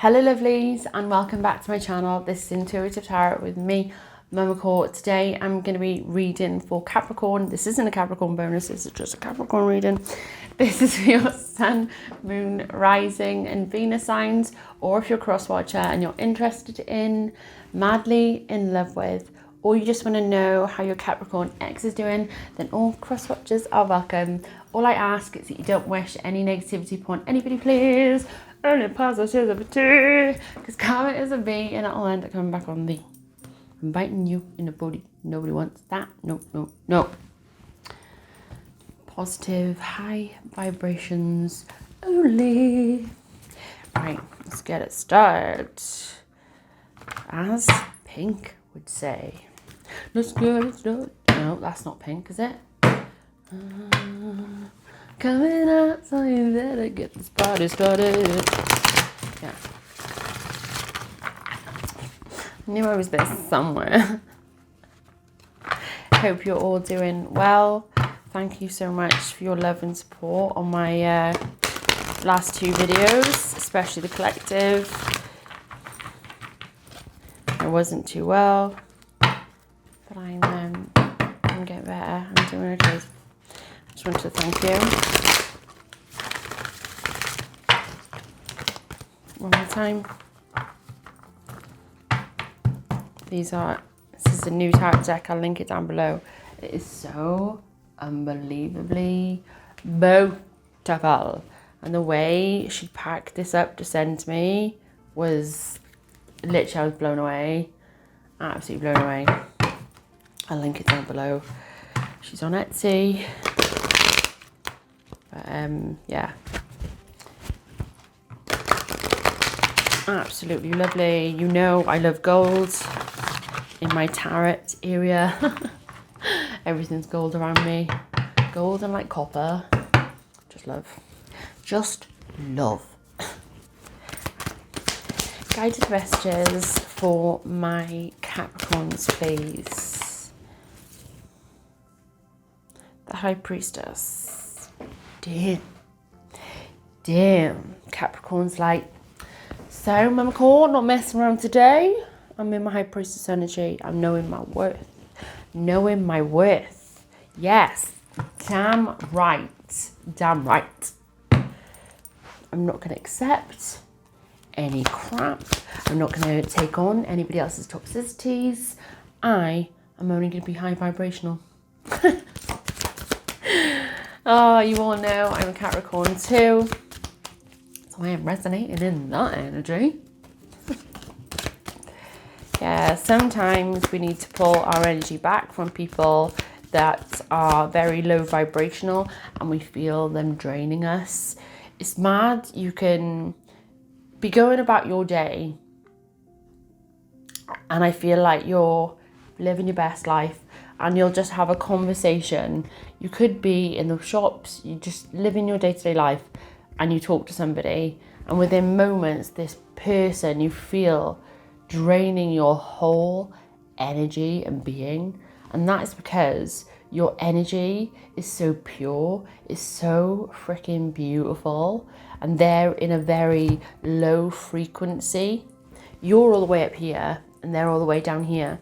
Hello lovelies, and welcome back to my channel. This is Intuitive Tarot with me, Mommacore. Today I'm going to be reading for Capricorn. This isn't a Capricorn bonus, this is just a Capricorn reading. This is for your Sun, Moon, Rising and Venus signs, or if you're a cross watcher and you're interested in, madly in love with, or you just want to know how your Capricorn ex is doing, then all cross watchers are welcome. All I ask is that you don't wish any negativity upon anybody, please. Only positivity, because karma is a bee and it'll end up coming back on thee. I'm biting you in the booty. Nobody wants that. No, no, no. Positive, high vibrations only. Right, let's get it started. As Pink would say. Let's get it started. No, that's not Pink, is it? Coming out, so you better get this party started. Yeah. I knew I was there somewhere. Hope you're all doing well. Thank you so much for your love and support on my last two videos, especially the collective. I wasn't too well, but I'm getting better. I'm doing okay. I just wanted to thank you. One more time. This is a new tarot deck. I'll link it down below. It is so unbelievably beautiful. And the way she packed this up to send to me was literally, I was blown away. Absolutely blown away. I'll link it down below. She's on Etsy. Yeah, absolutely lovely. You know I love gold in my tarot area. Everything's gold around me. Gold and like copper. Just love. Just love. Guided messages for my Capricorns, please. The High Priestess. Damn, Capricorn's like, so Mommacore, not messing around today. I'm in my High Priestess energy. I'm knowing my worth. Knowing my worth. Yes, damn right. Damn right. I'm not going to accept any crap. I'm not going to take on anybody else's toxicities. I am only going to be high vibrational. Oh, you all know I'm a Capricorn too, so I am resonating in that energy. Yeah, sometimes we need to pull our energy back from people that are very low vibrational and we feel them draining us. It's mad. You can be going about your day and I feel like you're living your best life and you'll just have a conversation. You could be in the shops, you just live in your day-to-day life and you talk to somebody and within moments this person you feel draining your whole energy and being, and that is because your energy is so pure, is so freaking beautiful, and they're in a very low frequency. You're all the way up here and they're all the way down here.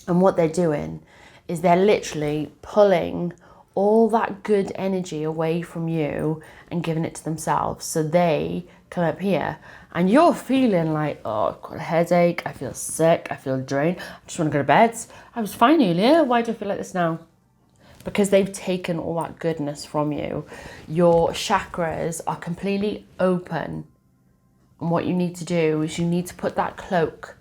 And what they're doing is they're literally pulling all that good energy away from you and giving it to themselves. So they come up here and you're feeling like, oh, I've got a headache, I feel sick, I feel drained, I just want to go to bed. I was fine earlier, why do I feel like this now? Because they've taken all that goodness from you. Your chakras are completely open. And what you need to do is you need to put that cloak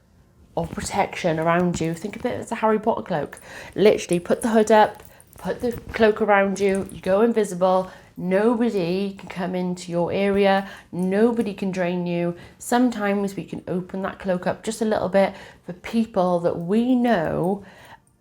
of protection around you. Think of it as a Harry Potter cloak. Literally put the hood up, put the cloak around you, you go invisible, nobody can come into your area, nobody can drain you. Sometimes we can open that cloak up just a little bit for people that we know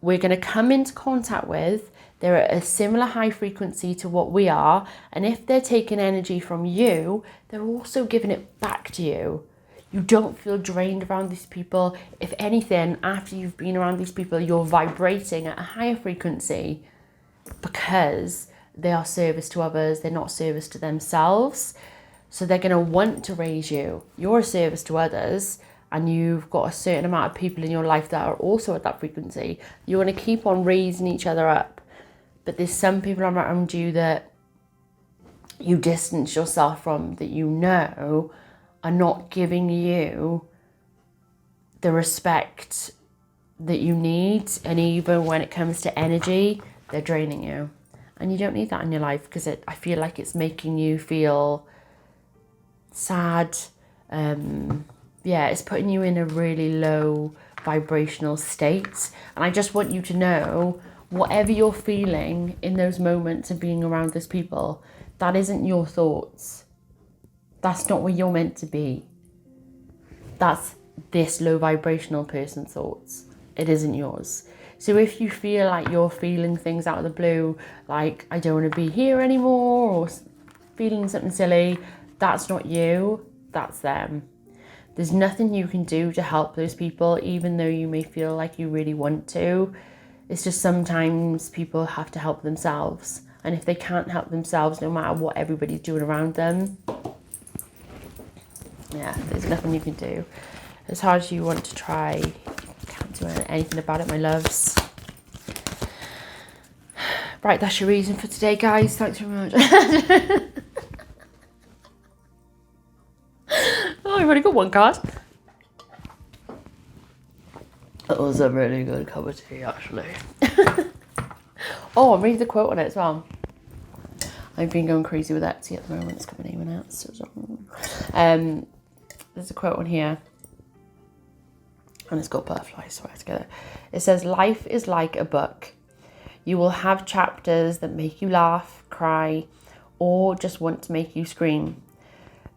we're going to come into contact with. They're at a similar high frequency to what we are, and if they're taking energy from you, they're also giving it back to you. You don't feel drained around these people. If anything, after you've been around these people, you're vibrating at a higher frequency because they are service to others. They're not service to themselves. So they're going to want to raise you. You're a service to others, and you've got a certain amount of people in your life that are also at that frequency. You're going to keep on raising each other up. But there's some people around you that you distance yourself from, that you know are not giving you the respect that you need. And even when it comes to energy, they're draining you. And you don't need that in your life, because I feel like it's making you feel sad. Yeah, it's putting you in a really low vibrational state. And I just want you to know, whatever you're feeling in those moments of being around those people, that isn't your thoughts. That's not where you're meant to be. That's this low vibrational person's thoughts. It isn't yours. So if you feel like you're feeling things out of the blue, like I don't want to be here anymore, or feeling something silly, that's not you, that's them. There's nothing you can do to help those people, even though you may feel like you really want to. It's just sometimes people have to help themselves. And if they can't help themselves, no matter what everybody's doing around them, yeah, there's nothing you can do. As hard as you want to try, you can't do anything about it, my loves. Right, that's your reason for today, guys. Thanks very much. Oh, I've already got one card. That was a really good cup of tea, actually. Oh, I'm reading the quote on it as well. I've been going crazy with Etsy at the moment. It's got my name in it. So, there's a quote on here. And it's got butterflies swear together. It says, life is like a book. You will have chapters that make you laugh, cry, or just want to make you scream.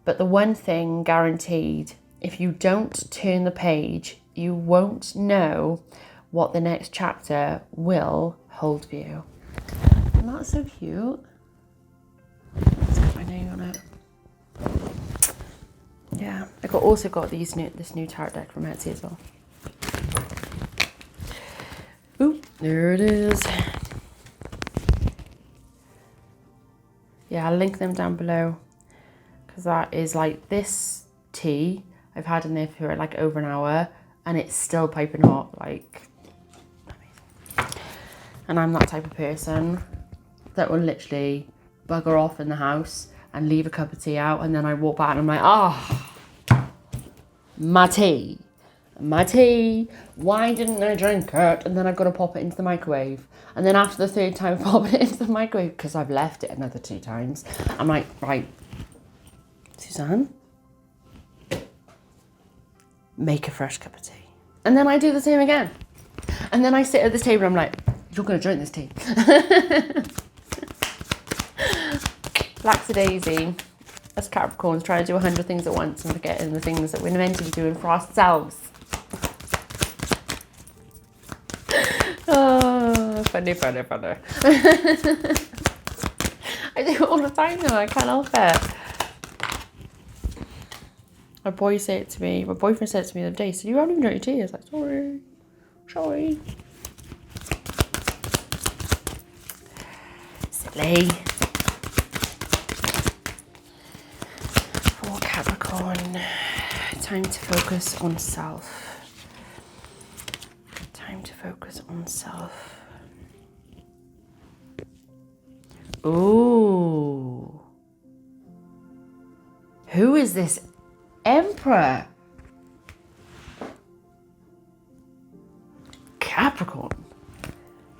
But the one thing guaranteed, if you don't turn the page, you won't know what the next chapter will hold for you. And that's so cute. Let's get my name on it. Yeah, I also got this new tarot deck from Etsy as well. Ooh, there it is. Yeah, I'll link them down below, because that is like this tea I've had in there for like over an hour, and it's still piping hot, like amazing. And I'm that type of person that will literally bugger off in the house and leave a cup of tea out, and then I walk back and I'm like, oh, my tea, why didn't I drink it? And then I've got to pop it into the microwave. And then after the third time I pop it into the microwave, because I've left it another 2 times, I'm like, right, Suzanne, make a fresh cup of tea. And then I do the same again. And then I sit at this table and I'm like, you're going to drink this tea. Lackadaisy. Us Capricorns trying to do 100 things at once and forgetting the things that we're meant to be doing for ourselves. Oh, funny. I do it all the time though, I can't help it. My boyfriend said it to me the other day, he said, you haven't even drunk your tea. I was like, sorry. Silly. For Capricorn, time to focus on self. Ooh. Who is this Emperor? Capricorn.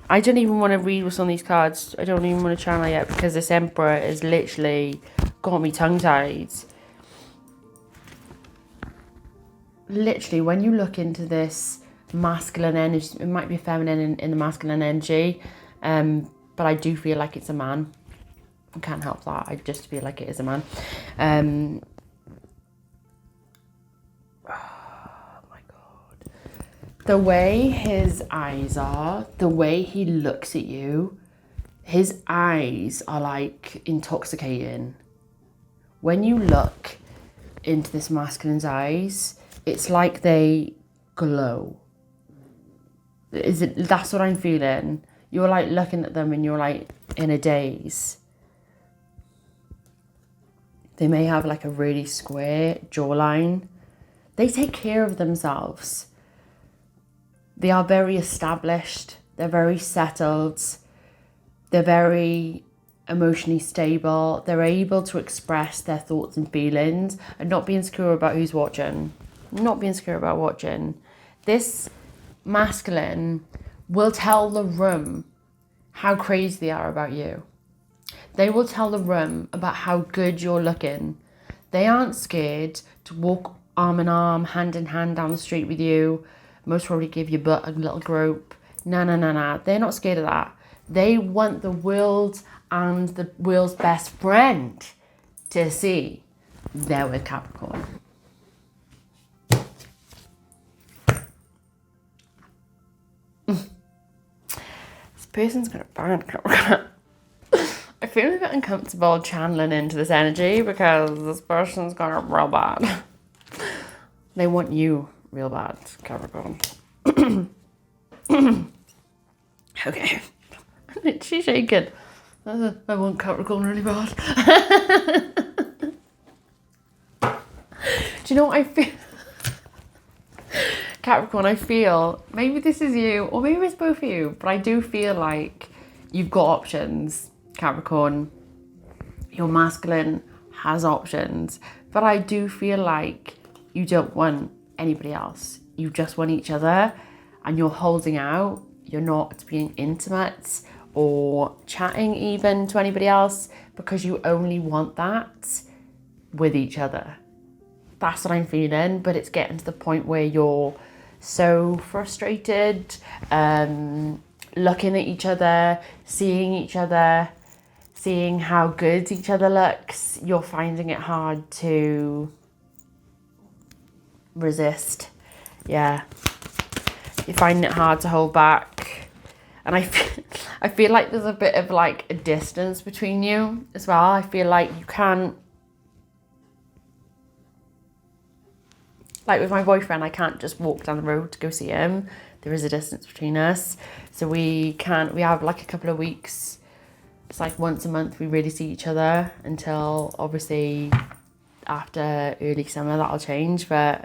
I don't even want to read what's on these cards. I don't even want to channel yet, because this Emperor has literally got me tongue-tied. Literally, when you look into this masculine energy, it might be feminine in the masculine energy, but I do feel like it's a man. I can't help that. I just feel like it is a man. Oh my God. The way his eyes are, the way he looks at you, his eyes are like intoxicating. When you look into this masculine's eyes, it's like they glow. That's what I'm feeling. You're like looking at them and you're like in a daze. They may have like a really square jawline. They take care of themselves. They are very established. They're very settled. They're very emotionally stable. They're able to express their thoughts and feelings and not be insecure about who's watching. Not be insecure about watching. This masculine will tell the room how crazy they are about you. They will tell the room about how good you're looking. They aren't scared to walk arm in arm, hand in hand down the street with you. Most probably give your butt a little grope. No. They're not scared of that. They want the world and the world's best friend to see they're with Capricorn. This person's got a bad Capricorn. I feel a bit uncomfortable channeling into this energy because this person's got it real bad. They want you real bad, Capricorn. Okay. She's shaking. I want Capricorn really bad. Do you know what I feel? Capricorn, I feel, maybe this is you, or maybe it's both of you, but I do feel like you've got options, Capricorn. Your masculine has options, but I do feel like you don't want anybody else. You just want each other, and you're holding out. You're not being intimate or chatting even to anybody else because you only want that with each other. That's what I'm feeling, but it's getting to the point where you're so frustrated, looking at each other, seeing how good each other looks. You're finding it hard to resist. Yeah. You're finding it hard to hold back. And I feel like there's a bit of like a distance between you as well. I feel like you can't, like with my boyfriend, I can't just walk down the road to go see him. There is a distance between us. So we have like a couple of weeks. It's like once a month we really see each other until obviously after early summer that'll change. But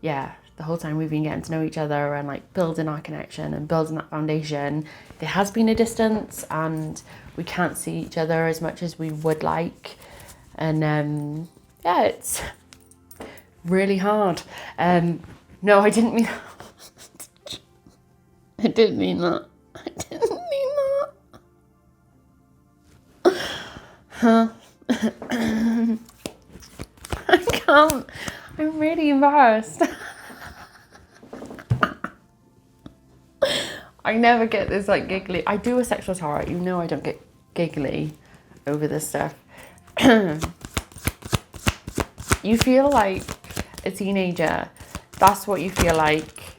yeah, the whole time we've been getting to know each other and like building our connection and building that foundation, there has been a distance and we can't see each other as much as we would like. And yeah, it's really hard. No, I didn't mean that. I didn't mean that. I didn't mean that. Huh? I can't. I'm really embarrassed. I never get this like giggly. I do a sexual tarot. You know I don't get giggly over this stuff. You feel like a teenager. That's what you feel like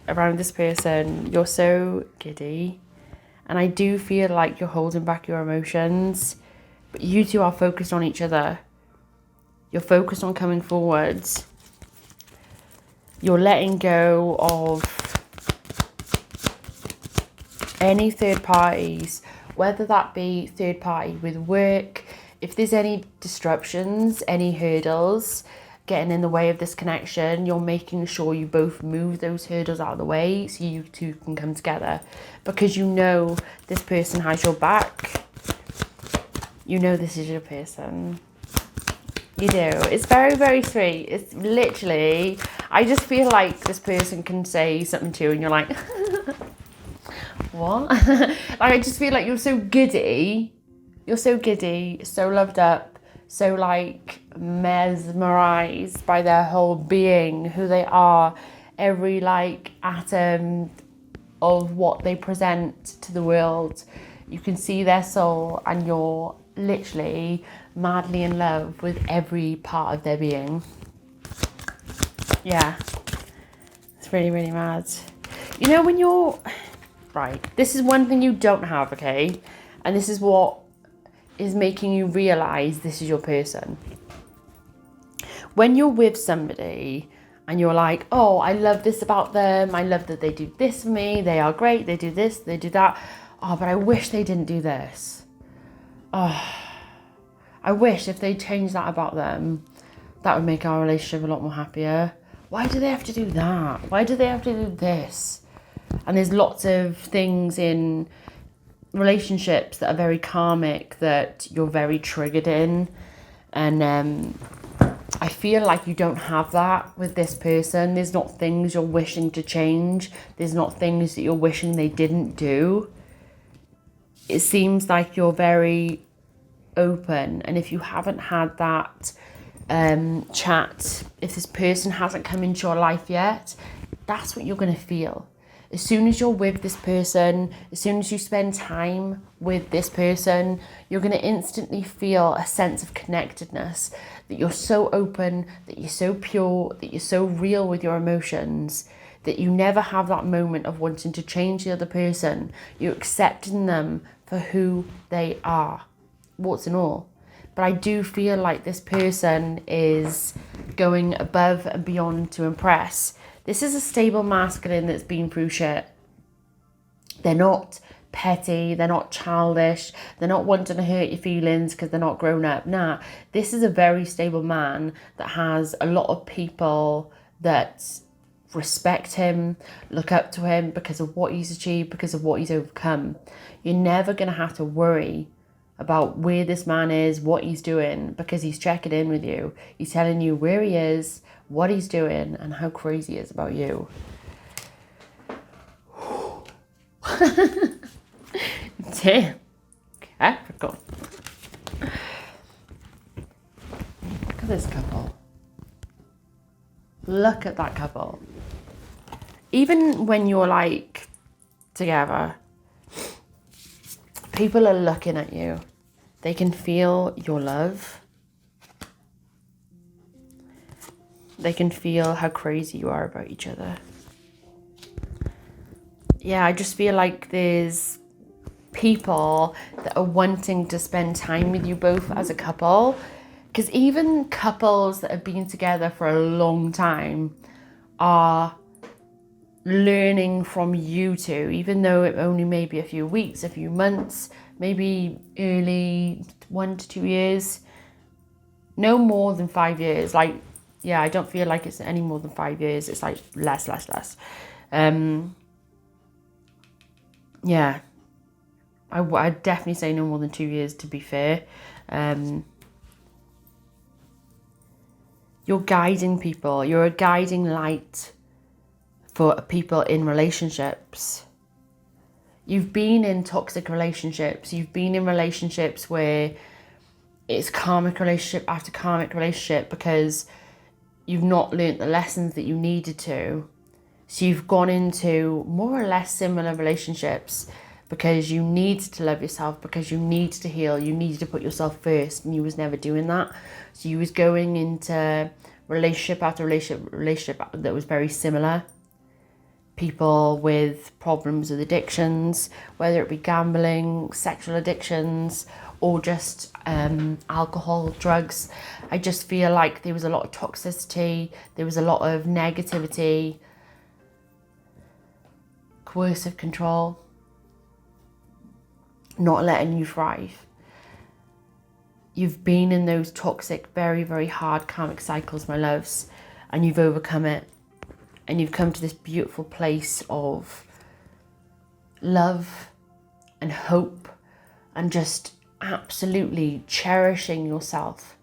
around this person. You're so giddy. And I do feel like you're holding back your emotions. But you two are focused on each other. You're focused on coming forwards. You're letting go of any third parties, whether that be third party with work, if there's any disruptions, any hurdles getting in the way of this connection, you're making sure you both move those hurdles out of the way so you two can come together, because you know this person has your back. You know this is your person. You do. It's very, very sweet. It's literally, I just feel like this person can say something to you and you're like, what? Like, I just feel like you're so giddy. You're so giddy, so loved up, so like mesmerized by their whole being, who they are, every like atom of what they present to the world. You can see their soul and you're literally madly in love with every part of their being. Yeah, it's really, really mad. You know, when you're, right, this is one thing you don't have, okay? And this is what is making you realise this is your person. When you're with somebody and you're like, oh, I love this about them. I love that they do this for me. They are great. They do this, they do that. Oh, but I wish they didn't do this. Oh, I wish if they changed that about them, that would make our relationship a lot more happier. Why do they have to do that? Why do they have to do this? And there's lots of things in relationships that are very karmic that you're very triggered in. And I feel like you don't have that with this person. There's not things you're wishing to change. There's not things that you're wishing they didn't do. It seems like you're very open, and if you haven't had that chat, if this person hasn't come into your life yet, that's what you're going to feel. As soon as you're with this person, as soon as you spend time with this person, you're going to instantly feel a sense of connectedness, that you're so open, that you're so pure, that you're so real with your emotions, that you never have that moment of wanting to change the other person. You're accepting them for who they are, warts and all. But I do feel like this person is going above and beyond to impress. This is a stable masculine that's been through shit. They're not petty, they're not childish, they're not wanting to hurt your feelings because they're not grown up. Nah, this is a very stable man that has a lot of people that respect him, look up to him because of what he's achieved, because of what he's overcome. You're never going to have to worry about where this man is, what he's doing, because he's checking in with you. He's telling you where he is, what he's doing, and how crazy he is about you. Damn. Capricorn. Look at this couple. Look at that couple. Even when you're like together, people are looking at you. They can feel your love. They can feel how crazy you are about each other. Yeah, I just feel like there's people that are wanting to spend time with you both as a couple. Because even couples that have been together for a long time are learning from you two, even though it only may be a few weeks, a few months, maybe early 1 to 2 years, no more than 5 years. Like, yeah, I don't feel like it's any more than 5 years. It's like less. Yeah, I'd definitely say no more than 2 years, to be fair. You're guiding people. You're a guiding light for people in relationships. You've been in toxic relationships. You've been in relationships where it's karmic relationship after karmic relationship because you've not learnt the lessons that you needed to. So you've gone into more or less similar relationships because you needed to love yourself, because you needed to heal, you needed to put yourself first, and you was never doing that. So you was going into relationship after relationship that was very similar. People with problems with addictions, whether it be gambling, sexual addictions, or just alcohol, drugs. I just feel like there was a lot of toxicity, there was a lot of negativity, coercive control, not letting you thrive. You've been in those toxic, very, very hard karmic cycles, my loves, and you've overcome it. And you've come to this beautiful place of love and hope and just absolutely cherishing yourself,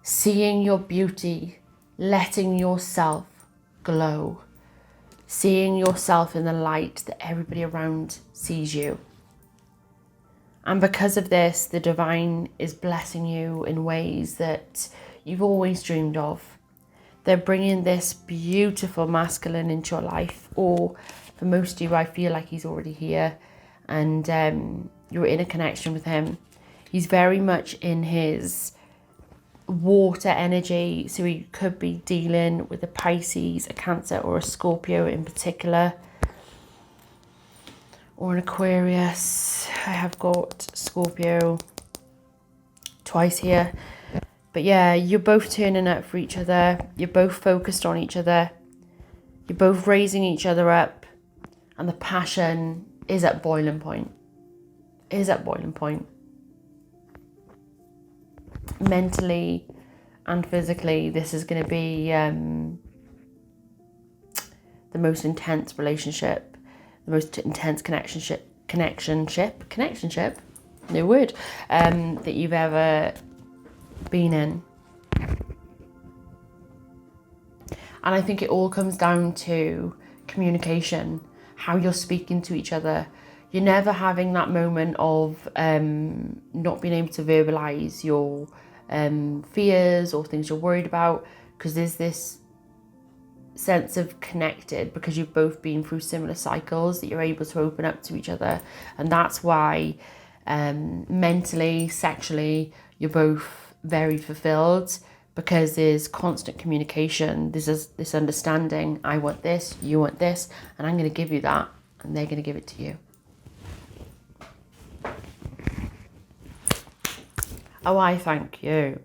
seeing your beauty, letting yourself glow, seeing yourself in the light that everybody around sees you. And because of this, the divine is blessing you in ways that you've always dreamed of. They're bringing this beautiful masculine into your life, or for most of you, I feel like he's already here, and you're in a connection with him. He's very much in his water energy, so he could be dealing with a Pisces, a Cancer, or a Scorpio in particular, or an Aquarius. I have got Scorpio twice here. But yeah, you're both turning up for each other. You're both focused on each other. You're both raising each other up. And the passion is at boiling point. mentally and physically, this is going to be the most intense relationship, the most intense connectionship, no word, that you've ever been in. And I think it all comes down to communication, how you're speaking to each other. You're never having that moment of not being able to verbalise your fears or things you're worried about, because there's this sense of connected, because you've both been through similar cycles, that you're able to open up to each other. And that's why mentally, sexually, you're both very fulfilled, because there's constant communication. There's this understanding. I want this, you want this, and I'm going to give you that, and they're going to give it to you. Oh, I thank you.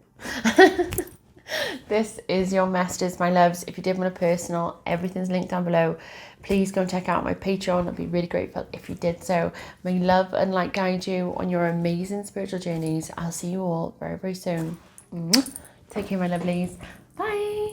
This is your messages, my loves. If you did want a personal, everything's linked down below. Please go and check out my Patreon. I'd be really grateful if you did so. May love and light guide you on your amazing spiritual journeys. I'll see you all very, very soon. Take care, my lovelies. Bye.